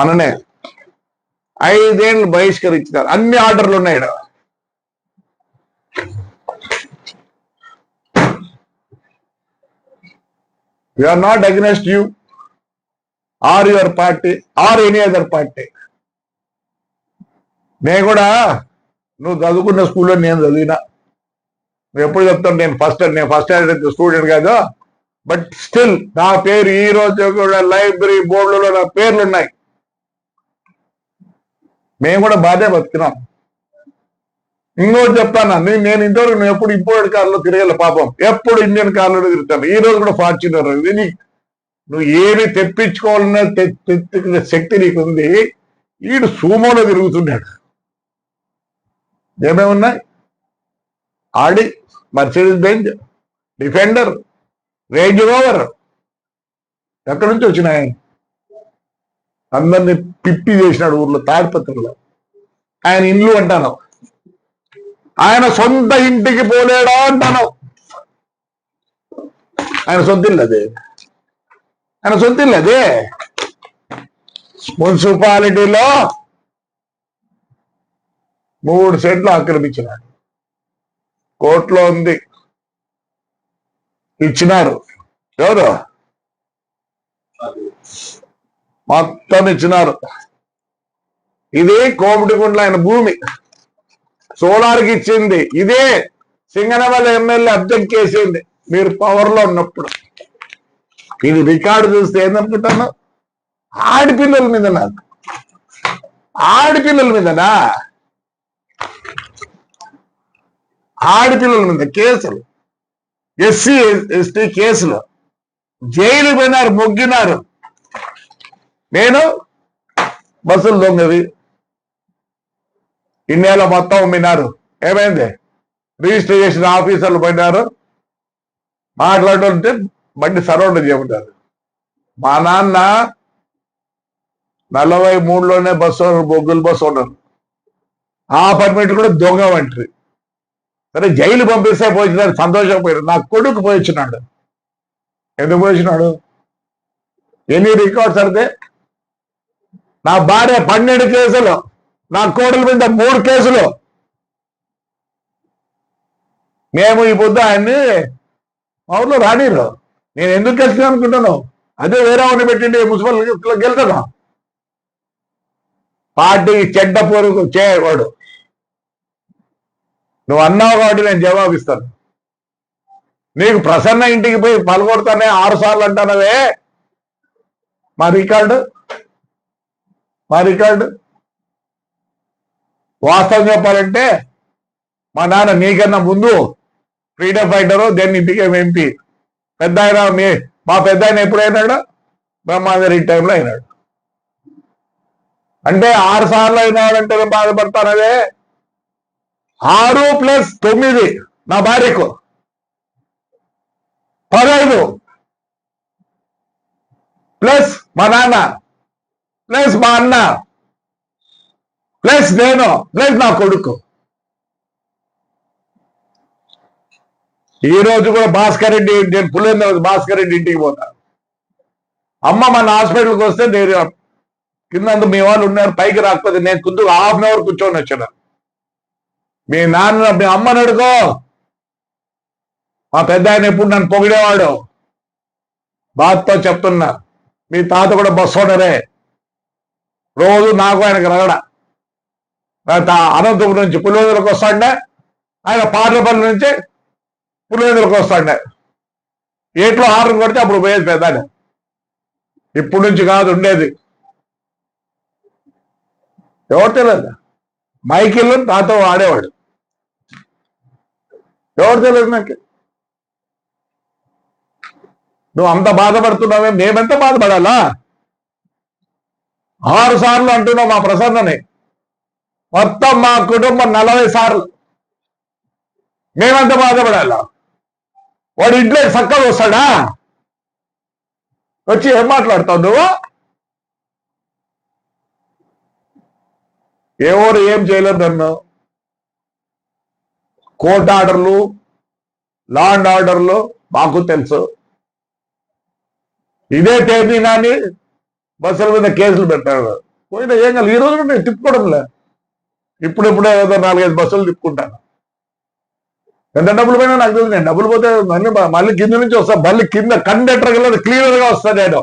మననే 5 ఏళ్ళు బహిష్కరించినారు. అన్ని ఆర్డర్లు ఉన్నాయి. We are not against you or your party or any other party. నేను కూడా నువ్వు చదువుకున్న స్కూల్లో నేను చదివినా. నువ్వు ఎప్పుడు చెప్తాను నేను ఫస్ట్ స్టూడెంట్ కాదు, బట్ స్టిల్ నా పేరు ఈ రోజు కూడా లైబ్రరీ బోర్డులలో నా పేర్లు ఉన్నాయి. మేము కూడా బాధే బతుకున్నాం. ఇంకోటి చెప్తాను, నేను ఇంతవరకు నువ్వు ఎప్పుడు ఇంపోర్టెడ్ కార్లో తిరగల పాపం, ఎప్పుడు ఇండియన్ కార్లో తిరుగుతాను. ఈ రోజు కూడా ఫార్చ్యూనర్. ఇది నువ్వు ఏమి తెప్పించుకోవాలన్న తెచ్చుకునే శక్తి నీకుంది. ఈడు సూమోలో తిరుగుతున్నాడు. ఏమేమున్నాయి? Audi, Mercedes Benz, Defender, Range Rover ఎక్కడి నుంచి వచ్చినాయి? అందరినీ పిప్పి చేసినాడు ఊర్లో, తాడిపత్రిలో. ఆయన ఇల్లు అంటాను, ఆయన సొంత ఇంటికి పోలేడా అంటాను. ఆయన సొంత ఇల్లు అదే, ఆయన సొంత ఇల్లు అదే. మున్సిపాలిటీలో 3 సెంట్లు ఆక్రమించినాడు. కోర్టులో ఉంది, ఇచ్చినారు. ఎవరు? మొత్తం ఇచ్చినారు. ఇదే కోమటిగుండ్ల ఆయన భూమి, సోలార్కి ఇచ్చింది. ఇదే సింగనమల ఎమ్మెల్యే అబ్జెక్ట్ చేసింది మీరు పవర్లో ఉన్నప్పుడు. ఇది రికార్డు చూస్తే ఏందనుకుంటాను, ఆడపిల్లల మీద, నాకు ఆడపిల్లల మీదనా, ఆడపిల్లల మీద కేసులు, ఎస్సీ ఎస్టీ కేసులు, జైలు పోయినారు, మొగ్గినారు. నేను బస్సులు దొంగవి, ఇండియాలో మొత్తం అమ్మినారు. ఏమైంది? రిజిస్ట్రేషన్ ఆఫీసర్లు పోయినారు, మాట్లాడుతుంటే బండి సరౌండ్ చేయమంటారు. మా నాన్న 43లోనే బస్సు ఓనర్, బొగ్గుల బస్సు ఓనర్. ఆ పర్మిట్ కూడా దొంగ వంటి. సరే జైలు పంపిస్తే పోయినారు, సంతోషపోయారు. నా కొడుకు పోయిచ్చినాడు. ఎందుకు పోయిచ్చినాడు? ఎన్ని రికార్డ్స్ అంటే, నా భార్య 12 కేసులు, నా కోడల మీద 3 కేసులు. మేము ఈ పొద్దు ఆయన్ని మా ఊర్లో రానిరు. నేను ఎందుకు గెలిచిన అనుకుంటాను, అదే వేరే వాడిని పెట్టిండి మున్సిపల్ గెలుతాను. పార్టీ చెడ్డ పొరుగు చేయవాడు. నువ్వు అన్నావు కాబట్టి నేను జవాబిస్తాను. నీకు ప్రసన్న ఇంటికి పోయి పలకొడతానే 6 సార్లు అంటానవే. మా రికార్డు వాస్తవం చెప్పాలంటే, మా నాన్న నీకన్నా ముందు ఫ్రీడమ్ ఫైటరు, దెన్ ఇంటికి ఎంపీ. పెద్ద ఆయన, మా పెద్ద ఆయన ఎప్పుడైనాడు? బ్రహ్మాందరి టైంలో అయినాడు. అంటే 6 సార్లు అయినాడంటే నేను బాధపడతానవే. 6 + 9 నా భార్యకు 15 ప్లస్ మా నాన్న ప్లస్ మా అన్న ప్లస్ నేను ప్లస్ నా కొడుకు. ఈ రోజు కూడా భాస్కర్ రెడ్డి, నేను పులివెందుల భాస్కర్ రెడ్డి ఇంటికి పోతాను. అమ్మ మన హాస్పిటల్కి వస్తే నేను కింద మీ వాళ్ళు ఉన్నారు, పైకి రాకపోతే నేను కుందు ½ గంట కూర్చొని వచ్చాను. మీ నాన్న, మీ అమ్మని అడుగో. మా పెద్ద ఆయన ఎప్పుడు నన్ను పొగిడేవాడు. బాధతో చెప్తున్నా, మీ తాత కూడా బస్సు ఓనరే. రోజు నాకు ఆయనకు రగడ. అనంతపురం నుంచి పులివెందులకు వస్తాడే, ఆయన పార్లపల్లి నుంచి పులివెందులకు వస్తాడే. ఏట్లో హార్న్ కొడితే అప్పుడు పోయేది పెద్ద ఆయన. ఇప్పటి నుంచి కాదు ఉండేది. ఎవరు తెలియదు, మైకిల్ నాతో ఆడేవాడు. ఎవరు తెలియదు నాకు. నువ్వు అంత బాధపడుతున్నావే, మేమెంత బాధపడాలా? 6 సార్లు అంటున్నావు మా ప్రసన్నని. మొత్తం మా కుటుంబం 40 సార్లు. మేమెంత బాధపడాలా? వాడు ఇంట్లో చక్కగా వస్తాడా? వచ్చి ఏం మాట్లాడతావు నువ్వు? ఎవరు ఏం చేయలేదు నన్ను. కోర్టు ఆర్డర్లు, లా అండ్ ఆర్డర్లు మాకు తెలుసు. ఇదే తేదీనాని బస్సుల మీద కేసులు పెట్టాడు. పోయినా ఏం కాదు. ఈ రోజు కూడా నేను తిప్పుకోవడంలే. ఇప్పుడు ఏదో 4-5 బస్సులు తిప్పుకుంటాను. ఎంత డబ్బులు పోయినా నాకు తెలియదు. నేను డబ్బులు పోతే మళ్ళీ కింద నుంచి వస్తా, మళ్ళీ కింద కండక్టర్ క్లియర్ గా వస్తా నేను.